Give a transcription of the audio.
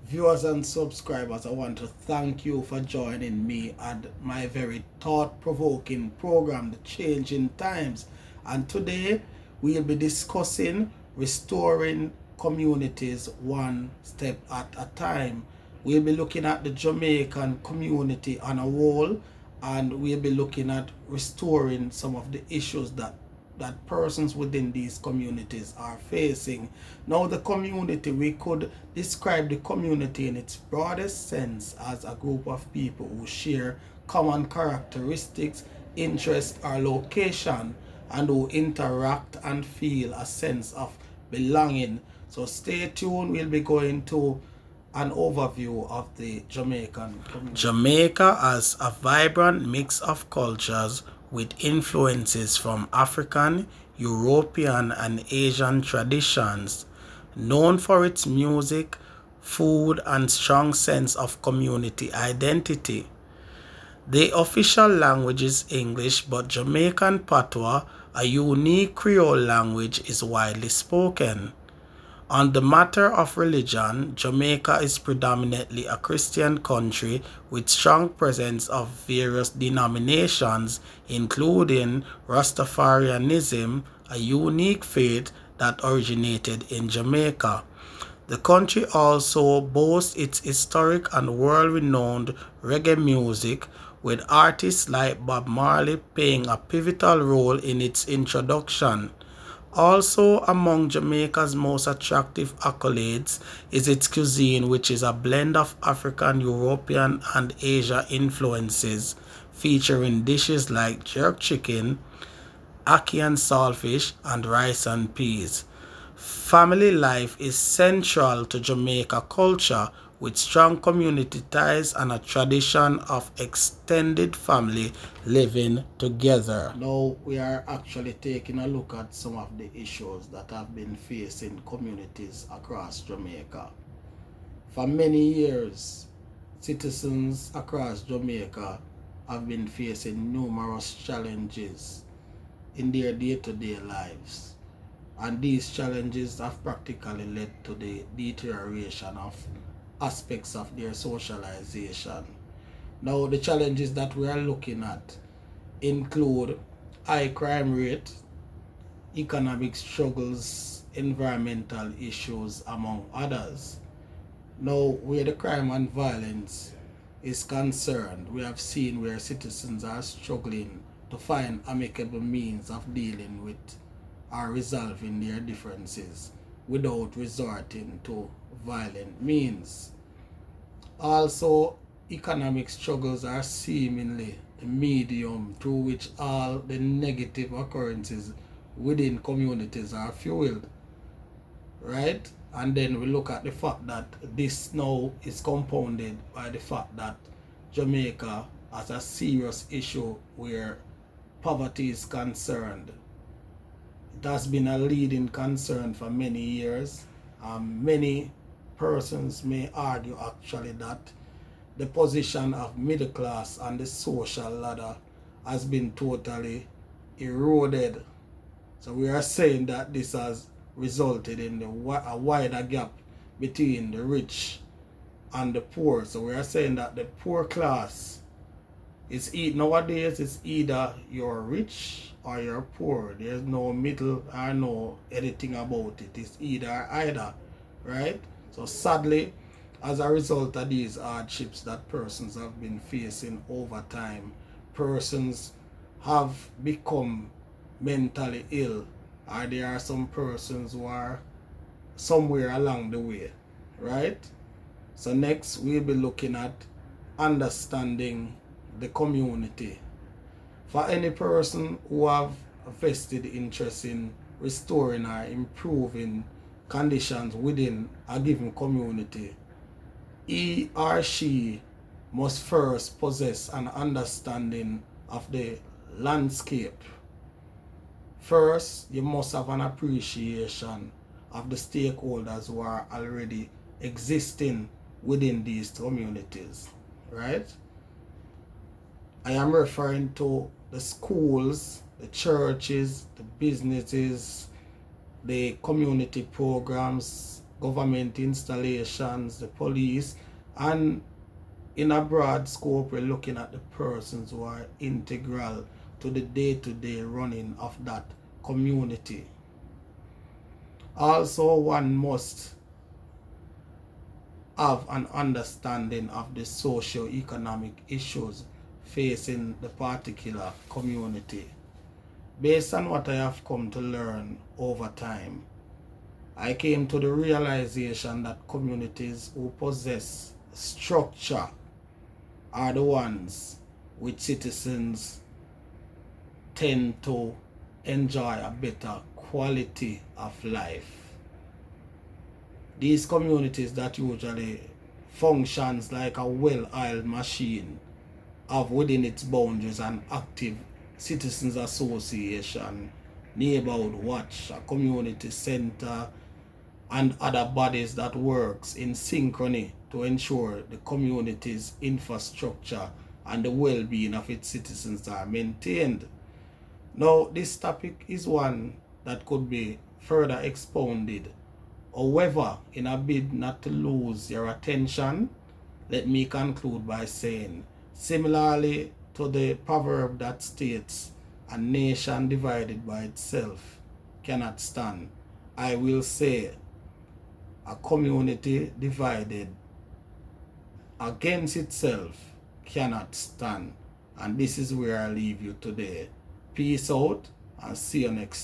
Viewers and subscribers, I want to thank you for joining me at my very thought-provoking program, The Changing Times. And today we'll be discussing restoring communities one step at a time. We'll be looking at the Jamaican community on a whole, and we'll be looking at restoring some of the issues that persons within these communities are facing. Now, the community, we could describe the community in its broadest sense as a group of people who share common characteristics, interests, or location, and who interact and feel a sense of belonging. So stay tuned, we'll be going to an overview of the Jamaican community. Jamaica as a vibrant mix of cultures with influences from African, European, and Asian traditions, known for its music, food, and strong sense of community identity. The official language is English, but Jamaican Patois, a unique Creole language, is widely spoken. On the matter of religion, Jamaica is predominantly a Christian country with strong presence of various denominations, including Rastafarianism, a unique faith that originated in Jamaica. The country also boasts its historic and world-renowned reggae music, with artists like Bob Marley playing a pivotal role in its introduction. Also among Jamaica's most attractive accolades is its cuisine, which is a blend of African, European, and Asia influences, featuring dishes like jerk chicken, ackee and saltfish, and rice and peas. Family life is central to Jamaica culture, with strong community ties and a tradition of extended family living together. Now we are actually taking a look at some of the issues that have been facing communities across Jamaica. For many years, citizens across Jamaica have been facing numerous challenges in their day-to-day lives. And these challenges have practically led to the deterioration of aspects of their socialization. Now, the challenges that we are looking at include high crime rate, economic struggles, environmental issues, among others. Now, where the crime and violence is concerned, we have seen where citizens are struggling to find amicable means of dealing with or resolving their differences without resorting to violent means. Also, economic struggles are seemingly the medium through which all the negative occurrences within communities are fueled, right? And then we look at the fact that this now is compounded by the fact that Jamaica has a serious issue where poverty is concerned. It has been a leading concern for many years. Many persons may argue actually that the position of middle class on the social ladder has been totally eroded. So we are saying that this has resulted in a wider gap between the rich and the poor. So we are saying that the poor class nowadays it's either you're rich or you're poor. There's no middle or no anything about it. It's either, right? So sadly, as a result of these hardships that persons have been facing over time, persons have become mentally ill, or there are some persons who are somewhere along the way, right? So next we'll be looking at understanding the community. For any person who have a vested interest in restoring or improving conditions within a given community, he or she must first possess an understanding of the landscape. First, you must have an appreciation of the stakeholders who are already existing within these communities, right? I am referring to the schools, the churches, the businesses, the community programs, government installations, the police, and in a broad scope, we're looking at the persons who are integral to the day-to-day running of that community. Also, one must have an understanding of the socio-economic issues facing the particular community. Based on what I have come to learn over time, I came to the realization that communities who possess structure are the ones which citizens tend to enjoy a better quality of life. These communities that usually functions like a well-oiled machine have within its boundaries an active citizens association, neighborhood watch, a community center, and other bodies that works in synchrony to ensure the community's infrastructure and the well-being of its citizens are maintained. Now, this topic is one that could be further expounded. However, in a bid not to lose your attention, let me conclude by saying, similarly to the proverb that states, a nation divided by itself cannot stand, I will say, a community divided against itself cannot stand. And this is where I leave you today. Peace out and see you next time.